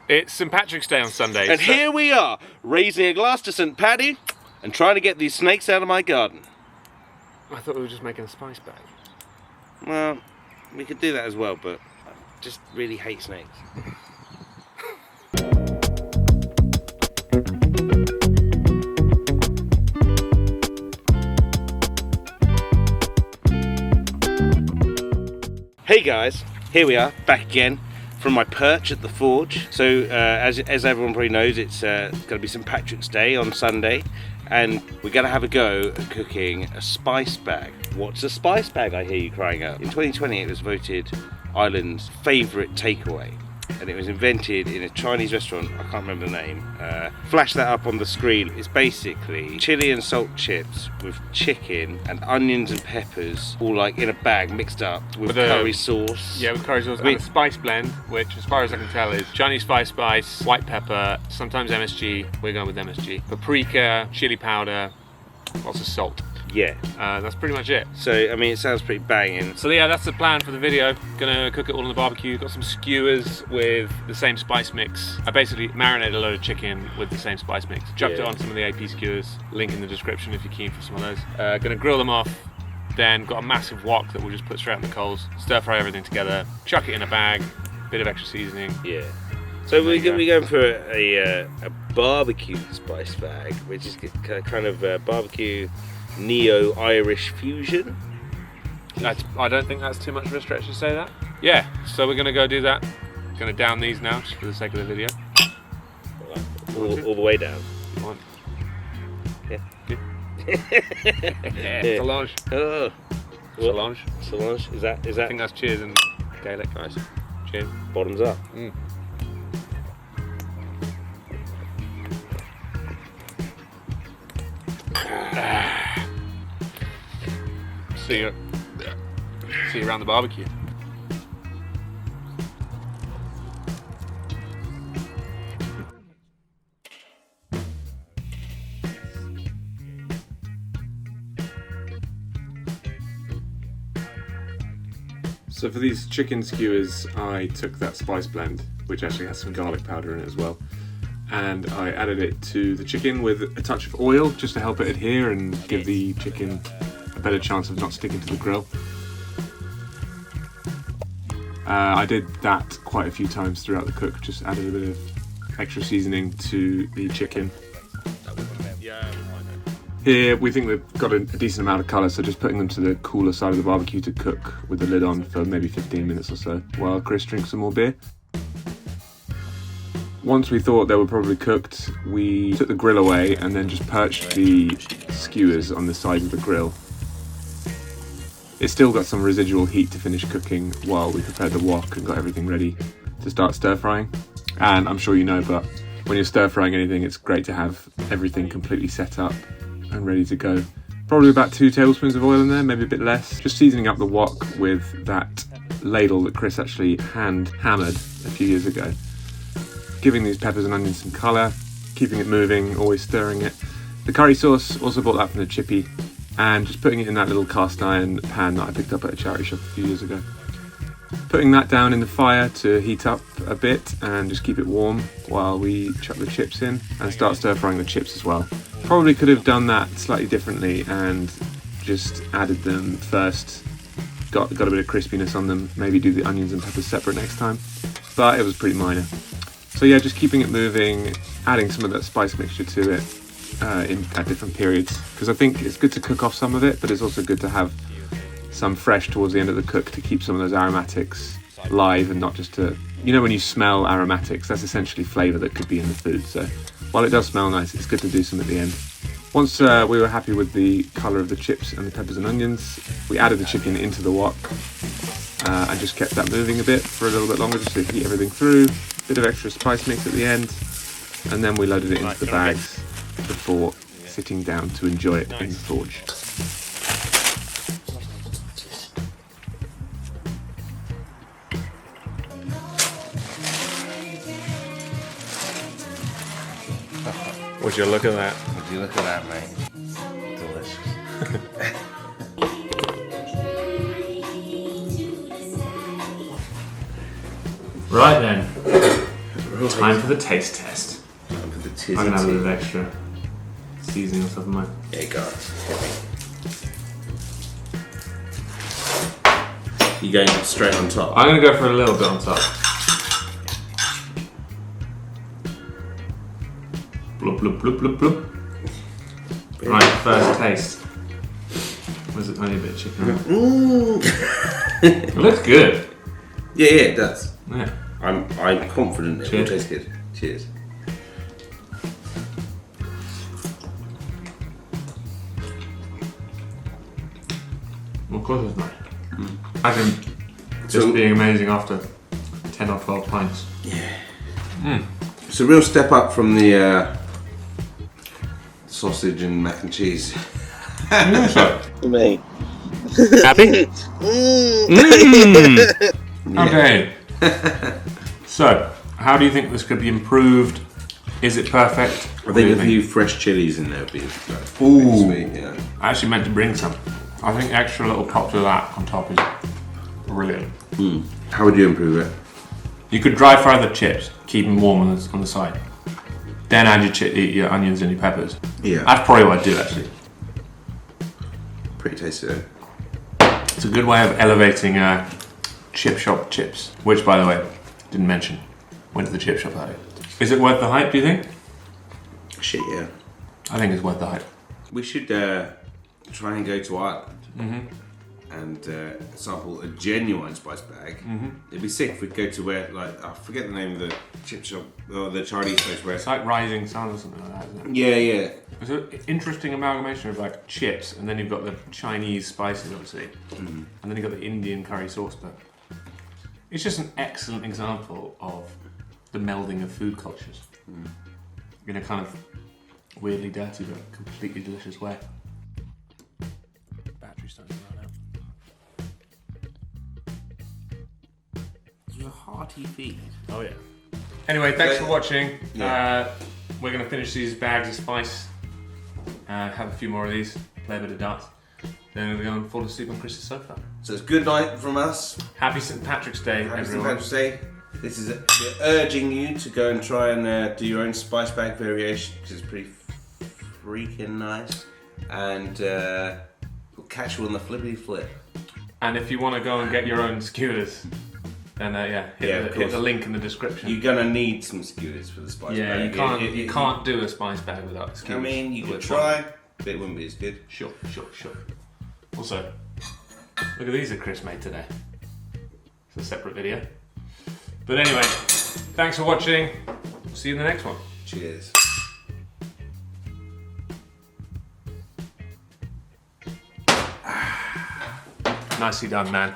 It's St. Patrick's Day on Sunday. And here we are, raising a glass to St. Paddy and trying to get these snakes out of my garden. I thought we were just making a spice bag. Well, we could do that as well, but I just really hate snakes. Hey guys, here we are, back again from my perch at the forge. So as everyone probably knows, it's going to be St. Patrick's Day on Sunday, and we're going to have a go at cooking a spice bag. What's a spice bag, I hear you crying out? In 2020 it was voted Ireland's favourite takeaway, and it was invented in a Chinese restaurant, I can't remember the name. Flash that up on the screen. It's basically chili and salt chips with chicken and onions and peppers, all like in a bag mixed up with curry sauce. Yeah, with curry sauce and a spice blend, which as far as I can tell is Chinese spice, white pepper, sometimes MSG, we're going with MSG, paprika, chili powder, lots of salt. Yeah. That's pretty much it. So, I mean, it sounds pretty banging. So yeah, that's the plan for the video. Gonna cook it all on the barbecue. Got some skewers with the same spice mix. I basically marinated a load of chicken with the same spice mix. Chucked it on some of the AP skewers. Link in the description if you're keen for some of those. Gonna grill them off. Then got a massive wok that we'll just put straight on the coals. Stir fry everything together. Chuck it in a bag. Bit of extra seasoning. Yeah. So we're going to be going for a barbecue spice bag, which is kind of barbecue neo-Irish fusion. I don't think that's too much of a stretch to say that. Yeah, so we're going to go do that. Going to down these now, just for the sake of the video. All the way down. One. Yeah. Good. Solange. Oh. Solange. Solange. Is that? I think that's cheers in Gaelic. Nice. Cheers. Bottoms up. Mm. See you around the barbecue. So for these chicken skewers, I took that spice blend, which actually has some garlic powder in it as well, and I added it to the chicken with a touch of oil just to help it adhere and give the chicken a better chance of not sticking to the grill. I did that quite a few times throughout the cook, just added a bit of extra seasoning to the chicken. Here we think they've got a decent amount of colour, so just putting them to the cooler side of the barbecue to cook with the lid on for maybe 15 minutes or so while Chris drinks some more beer. Once we thought they were probably cooked, we took the grill away and then just perched the skewers on the side of the grill. It's still got some residual heat to finish cooking while we prepared the wok and got everything ready to start stir frying. And I'm sure you know, but when you're stir frying anything, it's great to have everything completely set up and ready to go. Probably about 2 tablespoons of oil in there, maybe a bit less. Just seasoning up the wok with that ladle that Chris actually hand hammered a few years ago. Giving these peppers and onions some colour, keeping it moving, always stirring it. The curry sauce, also bought that from the chippy, and just putting it in that little cast iron pan that I picked up at a charity shop a few years ago. Putting that down in the fire to heat up a bit and just keep it warm while we chuck the chips in and start stir frying the chips as well. Probably could have done that slightly differently and just added them first, got a bit of crispiness on them, maybe do the onions and peppers separate next time, but it was pretty minor. So yeah, just keeping it moving, adding some of that spice mixture to it at different periods, because I think it's good to cook off some of it, but it's also good to have some fresh towards the end of the cook to keep some of those aromatics live and not just to, you know, when you smell aromatics, that's essentially flavour that could be in the food. So while it does smell nice, it's good to do some at the end. Once we were happy with the colour of the chips and the peppers and onions, we added the chicken into the wok and just kept that moving a bit for a little bit longer just to heat everything through. Bit of extra spice mix at the end, and then we loaded it into the bags before sitting down to enjoy it in the forge. Would you look at that? Would you look at that, mate? Delicious. Right then. Time for the taste test. Time for the I'm gonna have a tizzy. little extra seasoning on top of mine. There you go. You going straight on top? I'm gonna go for a little bit on top. Blub blub blub blub blub. Right, first taste. Was it only a bit of chicken? It looks good. Yeah, it does. Yeah. I'm confident it will Cheers. taste good. Cheers. Of course it's nice. Imagine just being amazing after 10 or 12 pints. It's a real step up from the sausage and mac and cheese. So, Me. happy? Okay. So, how do you think this could be improved? Is it perfect? I think a few fresh chilies in there would be like, Ooh. sweet, yeah. I actually meant to bring some. I think extra little pops of that on top is brilliant. How would you improve it? You could dry fry the chips, keep them warm on the side. Then add your onions and your peppers. Yeah. That's probably what I'd do actually. Pretty tasty though. It's a good way of elevating chip shop chips, which by the way, didn't mention. Went to the chip shop that day. Is it worth the hype, do you think? Shit, yeah. I think it's worth the hype. We should try and go to Ireland and sample a genuine spice bag. It'd be sick if we'd go to where, like, I forget the name of the chip shop, or the Chinese place where It's like Rising Sun or something like that, isn't it? Yeah, yeah. It's an interesting amalgamation of like chips, and then you've got the Chinese spices, obviously, and then you've got the Indian curry sauce. But it's just an excellent example of the melding of food cultures in a kind of weirdly dirty but completely delicious way. Battery's starting to run out. Your hearty feed. Oh yeah. Anyway, thanks for watching. Yeah. We're going to finish these bags of spice. Have a few more of these. Play a bit of darts. Then we're going to fall asleep on Chris's sofa. So it's good night from us. Happy St. Patrick's Day, Happy St. everyone. Patrick's Day. This is we're urging you to go and try and do your own spice bag variation, which is pretty freaking nice. And we'll catch you on the flippity flip. And if you want to go and get your own skewers, then hit the link in the description. You're gonna need some skewers for the spice bag. You can't do a spice bag without skewers. I mean, you could With try, one. but it wouldn't be as good. Sure. Also, look at these that Chris made today. It's a separate video. But anyway, thanks for watching. See you in the next one. Cheers. Nicely done, man.